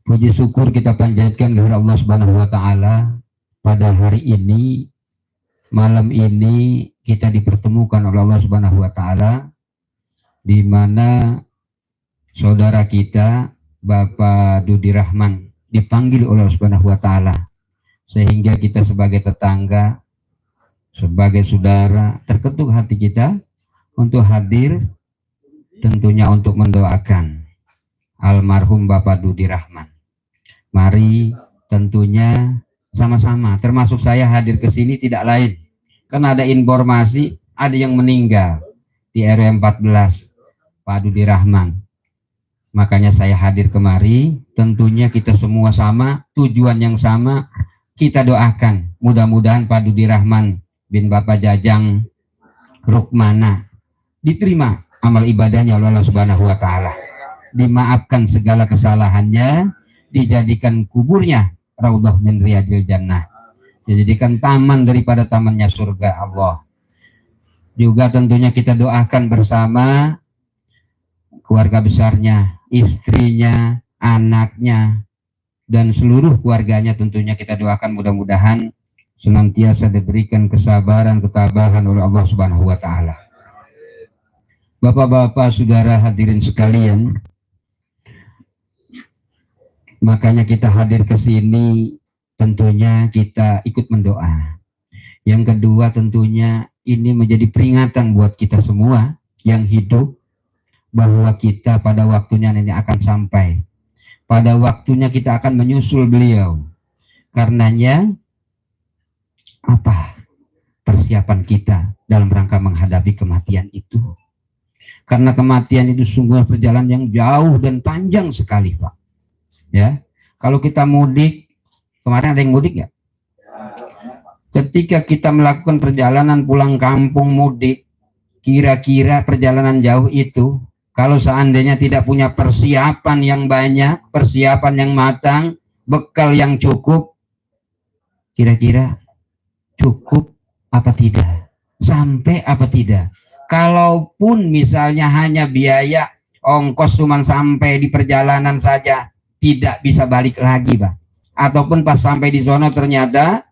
Puji syukur kita panjatkan kepada Allah Subhanahu wa taala. Pada hari ini, malam ini kita dipertemukan oleh Allah Subhanahu wa taala, di mana saudara kita Bapak Dudi Rahman dipanggil oleh Allah Subhanahu wa taala, sehingga kita sebagai tetangga, sebagai saudara, terketuk hati kita untuk hadir, tentunya untuk mendoakan almarhum Bapak Dudi Rahman. Mari tentunya sama-sama, termasuk saya hadir ke sini tidak lain karena ada informasi ada yang meninggal di RW 14 Pak Dudi Rahman. Makanya saya hadir kemari. Tentunya kita semua sama, tujuan yang sama, kita doakan mudah-mudahan Pak Dudi Rahman bin Bapak Jajang Rukmana diterima amal ibadahnya oleh Allah Subhanahu wa taala, dimaafkan segala kesalahannya, dijadikan kuburnya raudhah min riyadil jannah, dijadikan taman daripada tamannya surga Allah. Juga tentunya kita doakan bersama keluarga besarnya, istrinya, anaknya, dan seluruh keluarganya. Tentunya kita doakan mudah-mudahan senantiasa diberikan kesabaran, ketabahan oleh Allah Subhanahu wa taala. Bapak-bapak, saudara hadirin sekalian, makanya kita hadir ke sini, tentunya kita ikut mendoa. Yang kedua, tentunya ini menjadi peringatan buat kita semua yang hidup, bahwa kita pada waktunya ini akan sampai. Pada waktunya kita akan menyusul beliau. Karenanya, apa persiapan kita dalam rangka menghadapi kematian itu? Karena kematian itu sungguh perjalanan yang jauh dan panjang sekali, Pak. Ya, kalau kita mudik, kemarin ada yang mudik ya? Ketika kita melakukan perjalanan pulang kampung mudik, kira-kira perjalanan jauh itu, kalau seandainya tidak punya persiapan yang banyak, persiapan yang matang, bekal yang cukup, kira-kira cukup apa tidak? Sampai apa tidak? Kalaupun misalnya hanya biaya ongkos cuma sampai di perjalanan saja, tidak bisa balik lagi, Pak. Ataupun pas sampai di zona ternyata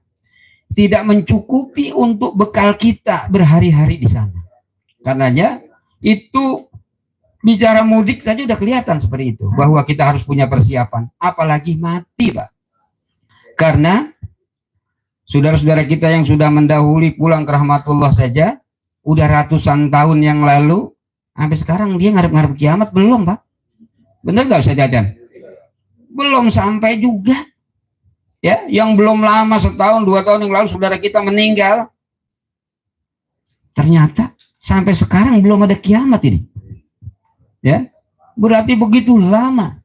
tidak mencukupi untuk bekal kita berhari-hari di sana. Karenanya itu bicara mudik saja udah kelihatan seperti itu, bahwa kita harus punya persiapan, apalagi mati, Pak. Karena saudara-saudara kita yang sudah mendahului pulang ke rahmatullah saja, udah ratusan tahun yang lalu, sampai sekarang dia ngarep-ngarep kiamat belum, Pak. Bener gak Ustaz Dadan? Belum sampai juga. Ya, yang belum lama, setahun, 2 tahun yang lalu saudara kita meninggal. Ternyata sampai sekarang belum ada kiamat ini. Ya, berarti begitu lama.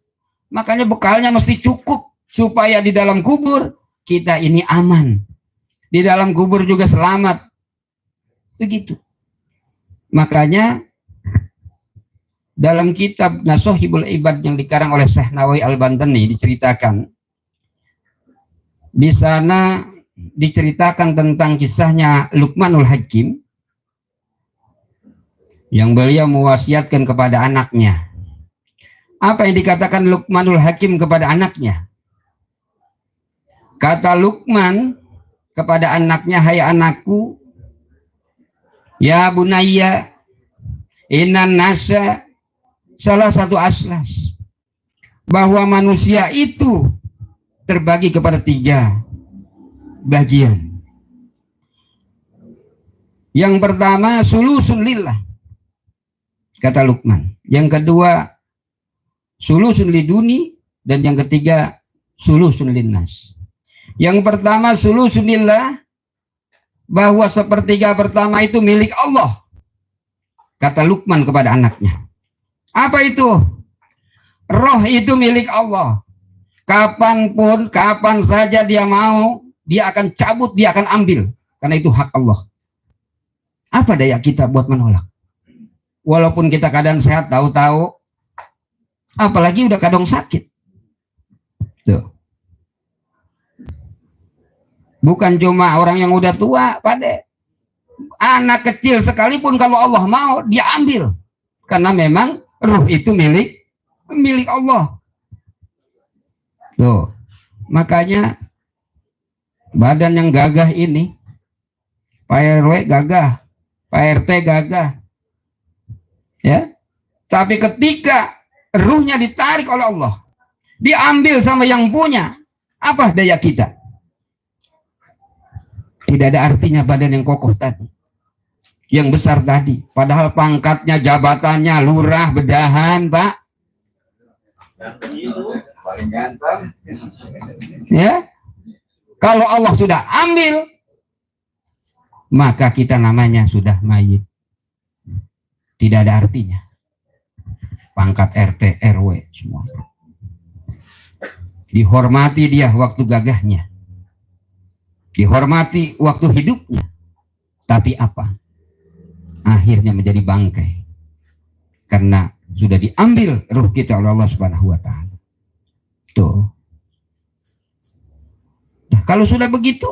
Makanya bekalnya mesti cukup supaya di dalam kubur kita ini aman. Di dalam kubur juga selamat. Begitu. Makanya dalam kitab Nasuhibul Ibad yang dikarang oleh Syekh Nawawi Al-Bantani diceritakan, di sana diceritakan tentang kisahnya Luqmanul Hakim, yang beliau mewasiatkan kepada anaknya. Apa yang dikatakan Luqmanul Hakim kepada anaknya? Kata Luqman kepada anaknya, hai anakku, ya bunayya, innan nasa, salah satu aslas, bahwa manusia itu terbagi kepada 3 bagian. Yang pertama sulusun lillah, kata Luqman. Yang kedua sulusun liduni, dan yang ketiga sulusun linnas. Yang pertama sulusun lillah, bahwa sepertiga pertama itu milik Allah, kata Luqman kepada anaknya. Apa itu? Roh itu milik Allah. Kapanpun, kapan saja dia mau, dia akan cabut, dia akan ambil. Karena itu hak Allah. Apa daya kita buat menolak? Walaupun kita keadaan sehat, tahu-tahu, apalagi udah kadang sakit. Tuh. Bukan cuma orang yang udah tua, Pak. Anak kecil sekalipun kalau Allah mau, dia ambil. Karena memang ruh itu milik Allah. Tuh, makanya badan yang gagah ini, Pak RW gagah, Pak RT gagah, ya. Tapi ketika ruhnya ditarik oleh Allah, diambil sama yang punya, apa daya kita? Tidak ada artinya badan yang kokoh tadi, yang besar tadi. Padahal pangkatnya, jabatannya, lurah, bedahan, Pak. Ya, kalau Allah sudah ambil, maka kita namanya sudah mayit. Tidak ada artinya. Pangkat RT, RW, semua. Dihormati dia waktu gagahnya. Dihormati waktu hidupnya. Tapi apa? Akhirnya menjadi bangkai. Karena sudah diambil ruh kita oleh Allah Subhanahu wa taala. Tuh. Nah, kalau sudah begitu,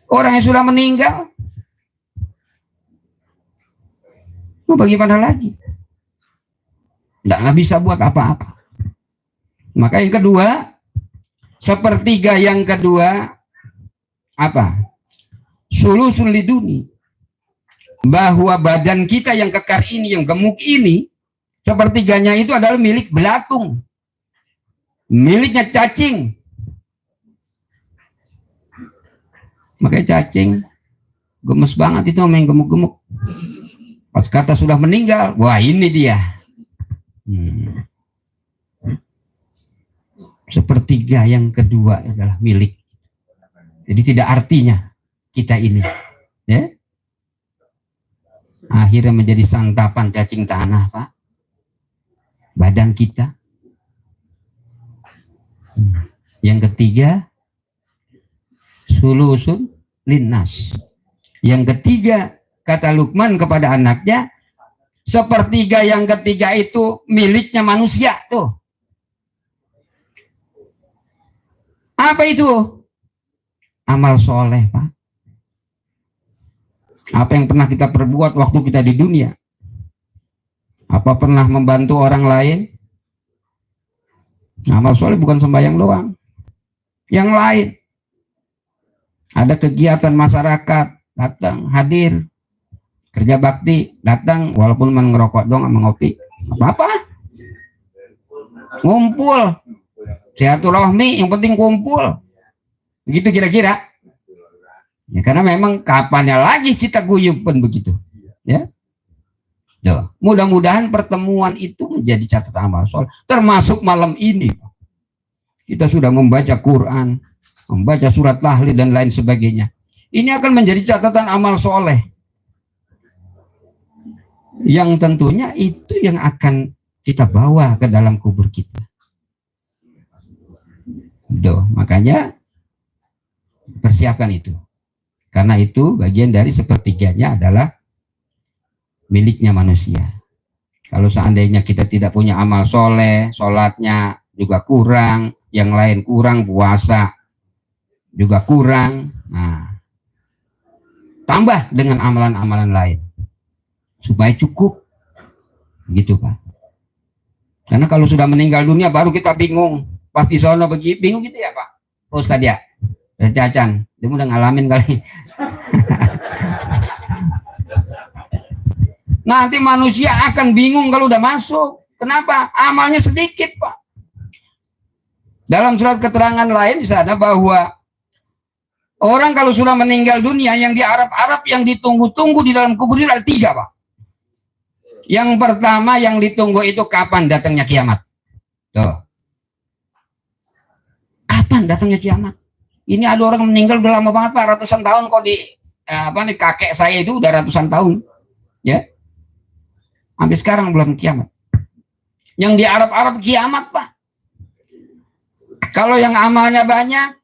orang yang sudah meninggal, mau bagaimana lagi? Nggak bisa buat apa-apa. Maka yang kedua, sepertiga yang kedua, apa? Sulusul liduni. Bahwa badan kita yang kekar ini, yang gemuk ini, sepertiganya itu adalah milik belatung. Miliknya cacing. Makanya cacing gemes banget itu main gemuk-gemuk. Pas kata sudah meninggal, wah ini dia. Sepertiga yang kedua adalah milik. Jadi tidak artinya kita ini, ya. Akhirnya menjadi santapan cacing tanah, Pak. Badan kita. Yang ketiga, sulusun linnas. Yang ketiga, kata Luqman kepada anaknya, sepertiga yang ketiga itu miliknya manusia tuh. Apa itu? Amal soleh, Pak. Apa yang pernah kita perbuat waktu kita di dunia? Apa pernah membantu orang lain? Amal soleh bukan sembahyang doang. Yang lain. Ada kegiatan masyarakat, datang, hadir. Kerja bakti, datang, walaupun ngerokok doang sama ngopi. Apa-apa? Ngumpul. Silaturahmi, yang penting kumpul. Begitu kira-kira. Ya, karena memang kapannya lagi kita guyup pun begitu. Ya. Mudah-mudahan pertemuan itu menjadi catatan amal soleh. Termasuk malam ini. Kita sudah membaca Quran, membaca surat tahlil dan lain sebagainya. Ini akan menjadi catatan amal soleh. Yang tentunya itu yang akan kita bawa ke dalam kubur kita. Makanya persiapkan itu. Karena itu bagian dari sepertiganya adalah miliknya manusia. Kalau seandainya kita tidak punya amal soleh, sholatnya juga kurang, yang lain kurang, puasa juga kurang, nah, tambah dengan amalan-amalan lain supaya cukup, gitu Pak. Karena kalau sudah meninggal dunia baru kita bingung, pasti sono begitu, bingung gitu ya Pak. Ustadz ya, Cacan, dia udah ngalamin kali. Nanti manusia akan bingung kalau udah masuk. Kenapa? Amalnya sedikit, Pak. Dalam surat keterangan lain di sana bahwa orang kalau sudah meninggal dunia yang di Arab-Arab yang ditunggu-tunggu di dalam kubur itu ada 3, Pak. Yang pertama yang ditunggu itu kapan datangnya kiamat. Tuh. Kapan datangnya kiamat? Ini ada orang meninggal udah lama banget Pak, ratusan tahun kok di kakek saya itu udah ratusan tahun. Ya. Sampai sekarang belum kiamat. Yang di Arab-Arab kiamat, Pak. Kalau yang amalnya banyak,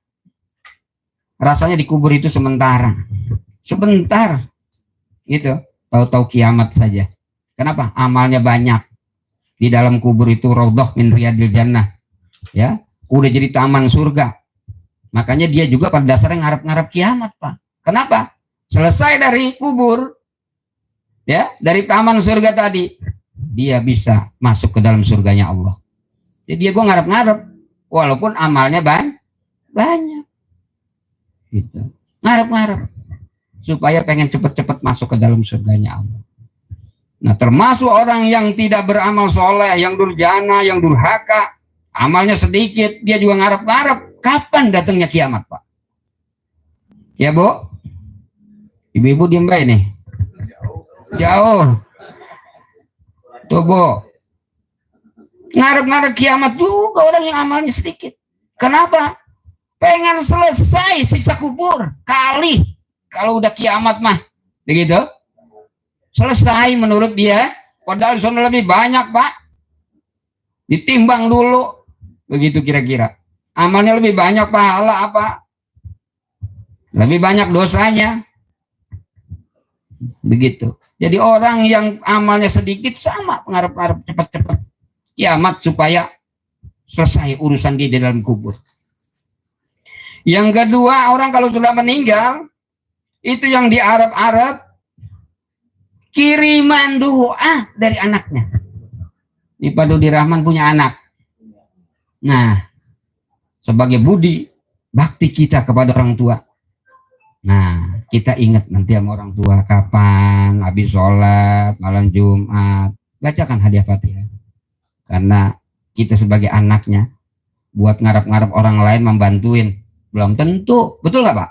rasanya dikubur itu sementara. Sebentar. Gitu. Tahu-tahu kiamat saja. Kenapa? Amalnya banyak. Di dalam kubur itu raudhah min riyadil jannah. Ya. Udah jadi taman surga. Makanya dia juga pada dasarnya ngarep-ngarep kiamat, Pak. Kenapa? Selesai dari kubur, ya, dari taman surga tadi, dia bisa masuk ke dalam surganya Allah. Jadi dia gue ngarep-ngarep, walaupun amalnya banyak, gitu. Ngarep-ngarep supaya pengen cepet-cepet masuk ke dalam surganya Allah. Nah, termasuk orang yang tidak beramal soleh, yang durjana, yang durhaka, amalnya sedikit, dia juga ngarep-ngarep kapan datangnya kiamat, Pak. Ya, Bu? Ibu-ibu diem baik nih. Jauh. Tuh, Bu. Ngarep-ngarep kiamat juga orang yang amalnya sedikit. Kenapa? Pengen selesai siksa kubur. Kali. Kalau udah kiamat mah. Begitu. Selesai menurut dia. Padahal sana lebih banyak, Pak. Ditimbang dulu. Begitu kira-kira. Amalnya lebih banyak pahala apa? Lebih banyak dosanya. Begitu. Jadi orang yang amalnya sedikit sama ngarep-ngarep cepat-cepat kiamat supaya selesai urusan dia di dalam kubur. Yang kedua, orang kalau sudah meninggal itu yang diarep-arep kiriman doa dari anaknya. Ini Pak Dodi Rahman punya anak. Nah, sebagai budi bakti kita kepada orang tua. Nah, kita ingat nanti sama orang tua kapan habis sholat, malam Jumat, bacakan hadiah Fatihah. Karena kita sebagai anaknya, buat ngarap-ngarap orang lain membantuin, belum tentu, betul nggak Pak?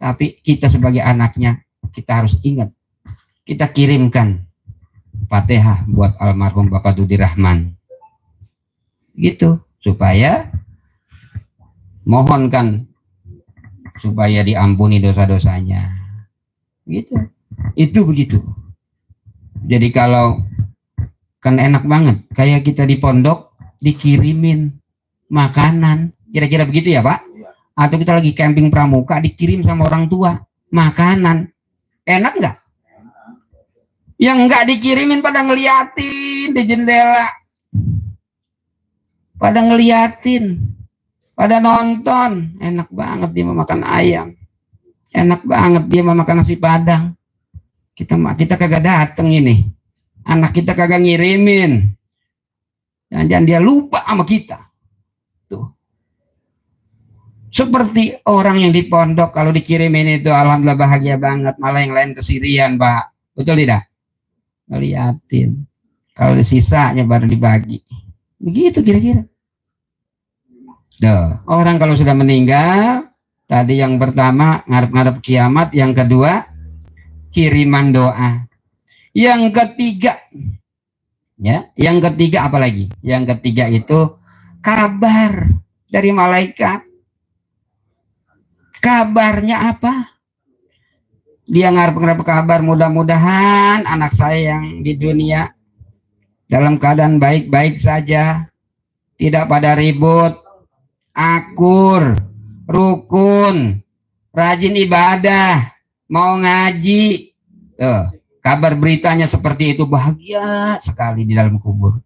Tapi kita sebagai anaknya, kita harus ingat, kita kirimkan Fatihah buat almarhum Bapak Dodi Rahman. Gitu, supaya mohonkan supaya diampuni dosa-dosanya. Gitu. Itu begitu. Jadi kalau kan enak banget kayak kita di pondok dikirimin makanan. Kira-kira begitu ya, Pak? Atau kita lagi camping pramuka dikirim sama orang tua makanan. Enak nggak? Yang nggak dikirimin pada ngeliatin di jendela. Pada ngeliatin. Pada nonton, enak banget dia makan ayam, enak banget dia makan nasi padang. Kita kagak dateng ini, anak kita kagak ngirimin, jangan dia lupa sama kita. Tuh, seperti orang yang di pondok kalau dikirimin itu, alhamdulillah bahagia banget, malah yang lain kesirian, Pak, betul tidak? Ngeliatin, kalau sisanya baru dibagi, begitu kira-kira. Duh, orang kalau sudah meninggal, tadi yang pertama ngarep-ngarep kiamat, yang kedua kiriman doa, yang ketiga, ya, yang ketiga apa lagi? Yang ketiga itu kabar dari malaikat. Kabarnya apa? Dia ngarep-ngarep kabar, mudah-mudahan anak saya yang di dunia dalam keadaan baik-baik saja, tidak pada ribut, akur, rukun, rajin ibadah, mau ngaji. Kabar beritanya seperti itu, bahagia sekali di dalam kubur.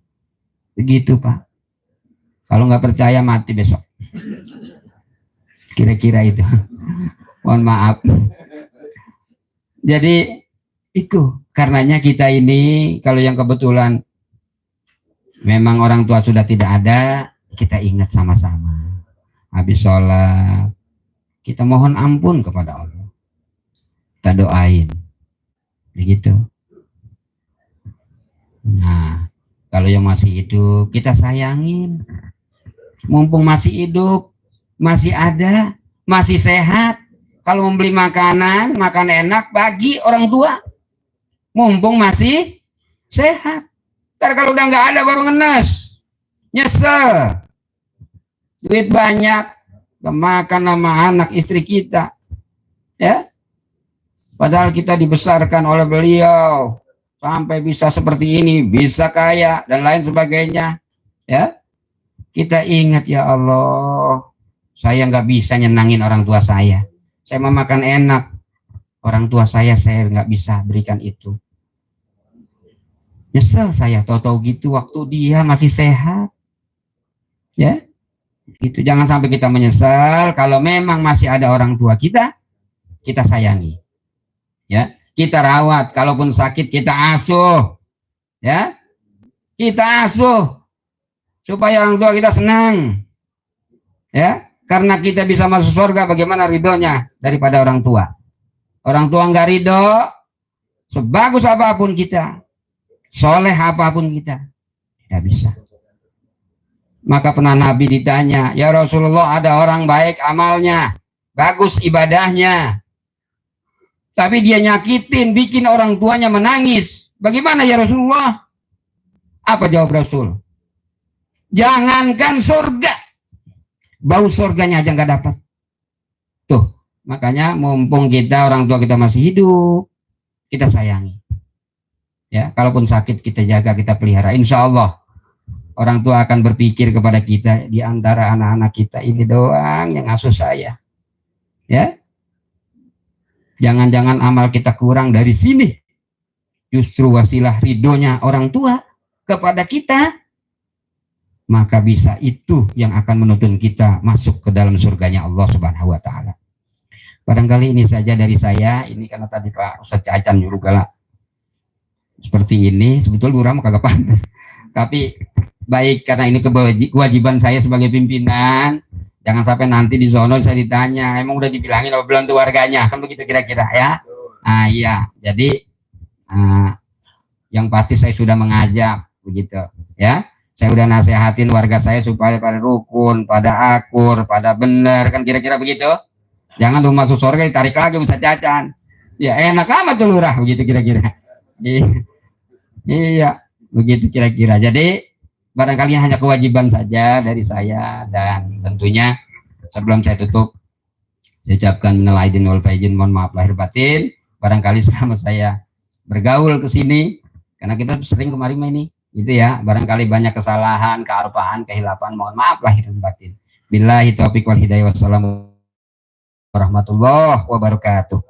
Begitu Pak. Kalau nggak percaya mati besok. Kira-kira itu. Mohon maaf. Jadi itu karenanya kita ini kalau yang kebetulan memang orang tua sudah tidak ada, kita ingat sama-sama. Habis sholat, kita mohon ampun kepada Allah. Kita doain. Begitu. Nah, kalau yang masih hidup, kita sayangin. Mumpung masih hidup, masih ada, masih sehat. Kalau membeli makanan, makan enak, bagi orang tua. Mumpung masih sehat. Ntar kalau udah nggak ada baru ngenes. Nyesel. Duit banyak, kemakan sama anak istri kita, ya. Padahal kita dibesarkan oleh beliau sampai bisa seperti ini, bisa kaya dan lain sebagainya, ya. Kita ingat ya Allah, saya nggak bisa nyenangin orang tua saya. Saya mau makan enak, orang tua saya nggak bisa berikan itu. Nyesel saya, tahu-tahu gitu waktu dia masih sehat, ya. Itu jangan sampai kita menyesal. Kalau memang masih ada orang tua kita sayangi, ya, kita rawat. Kalaupun sakit kita asuh, ya, kita asuh supaya orang tua kita senang. Ya, karena kita bisa masuk surga, bagaimana ridhonya daripada orang tua. Orang tua nggak ridho, sebagus apapun kita, soleh apapun kita, tidak bisa. Maka pernah Nabi ditanya, ya Rasulullah, ada orang baik amalnya, bagus ibadahnya, tapi dia nyakitin, bikin orang tuanya menangis. Bagaimana ya Rasulullah? Apa jawab Rasul? Jangankan surga, bau surganya aja nggak dapat. Tuh, makanya mumpung kita orang tua kita masih hidup, kita sayangi. Ya, kalaupun sakit kita jaga, kita pelihara. Insya Allah orang tua akan berpikir kepada kita, di antara anak-anak kita ini doang yang asuh saya. Ya, jangan-jangan amal kita kurang dari sini. Justru wasilah ridhonya orang tua kepada kita, maka bisa itu yang akan menuntun kita masuk ke dalam surganya Allah Subhanahu wa Ta'ala. Barangkali ini saja dari saya. Ini karena tadi Pak Ustadz Cacan nyuruh galak seperti ini. Sebetulnya lurah mah kagak pantas, tapi baik karena ini kewajiban saya sebagai pimpinan. Jangan sampai nanti di sono saya ditanya, emang udah dibilangin apa belum tuh warganya, kan begitu kira-kira ya. Iya, jadi yang pasti saya sudah mengajak begitu ya. Saya udah nasehatin warga saya supaya pada rukun, pada akur, pada benar, kan kira-kira begitu. Jangan lu masuk surga ditarik lagi Ustaz Cacan. Ya enak amat tuh lurah, begitu kira-kira. Iya, begitu kira-kira. Jadi barangkali hanya kewajiban saja dari saya, dan tentunya sebelum saya tutup, saya ucapkan minal aidin wal faizin, mohon maaf lahir batin. Barangkali selama saya bergaul ke sini, karena kita sering kemarin ini, gitu ya, barangkali banyak kesalahan, kearpaan, kehilapan, mohon maaf lahir batin. Billahi taufiq wal hidayah, wassalamu warahmatullahi wabarakatuh.